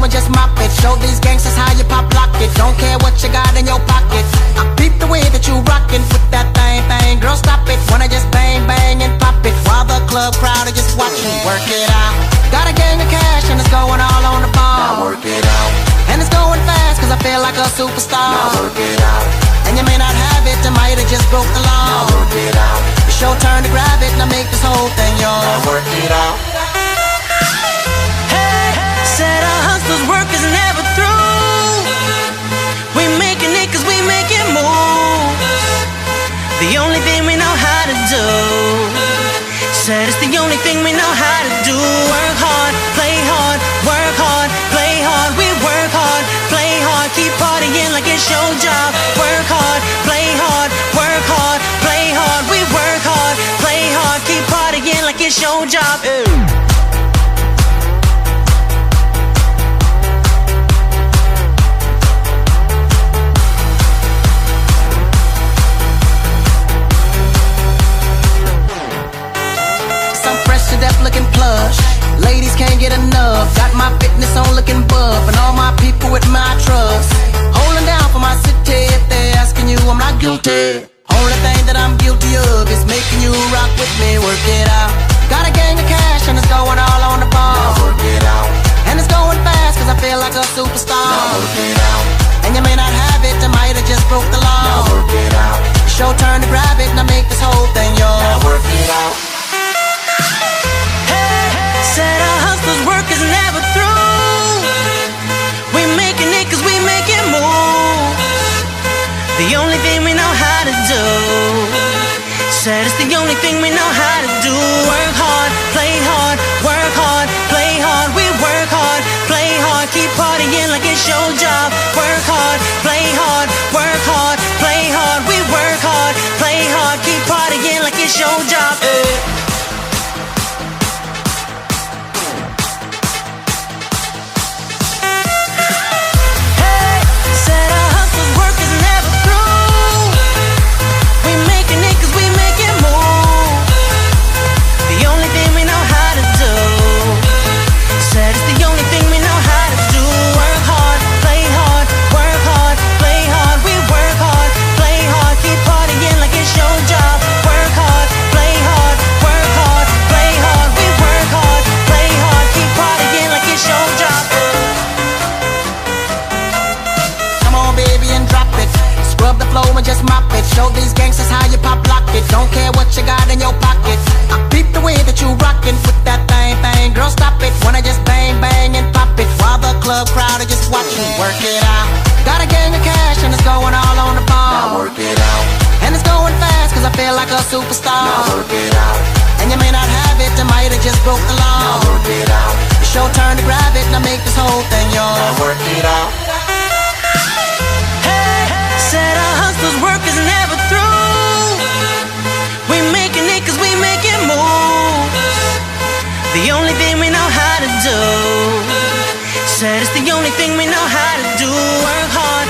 and just mop it. Show these gangsters how you pop lock it. Don't care what you got in your pocket. I peep the way that you rockin' with that thing. Girl, stop it. Wanna just bang, bang and pop it while the club crowd are just watching. Work it out. Got a gang of cash and it's going all on the ball. Now work it out. And it's going fast cause I feel like a superstar. Now work it out. And you may not have it, you might have just broke the law. Now work it out. It's your turn to grab it, now make this whole thing yours. Now work it out. Hey, said our hustler's work is never through. We making it cause we making moves. The only thing we know how to do. Said it's the only thing we know how to do. Work hard, play hard, work hard, play hard. We work hard, play hard, keep partying like it's your job. Work hard, play hard, work hard, play hard. We work hard, play hard, keep partying like it's your job. Death looking plush, ladies can't get enough. Got my fitness on looking buff, and all my people with my trust. Holding down for my city. If they're asking you, I'm not guilty. Only thing that I'm guilty of is making you rock with me. Work it out. Got a gang of cash and it's going all on the ball. Now work it out. And it's going fast cause I feel like a superstar. Now work it out. And you may not have it, you might have just broke the law. Now work it out. It's your turn to grab it, now make this whole thing yours. Now work it out. Said our hustler's work is never through. We making it cause we making moves. The only thing we know how to do. Said it's the only thing we know how to do. Work hard, play hard, work hard, play hard. We work hard, play hard, keep partying like it's your job. Work hard, play hard, work hard, play hard. We work hard, play hard, keep partying like it's your job. Just mop it, show these gangsters how you pop lock it. Don't care what you got in your pocket. I peep the way that you rockin' with that thing. Girl, stop it. Wanna just bang, bang and pop it while the club crowd are just watching. Work it out. Got a gang of cash and it's going all on the ball. Now work it out. And it's going fast cause I feel like a superstar. Now work it out. And you may not have it, you might have just broke the law. Now work it out. It's your turn to grab it, now make this whole thing yours. Now work it out. Said our hustler's work is never through. We making it cause we making moves. The only thing we know how to do. Said it's the only thing we know how to do. Work hard,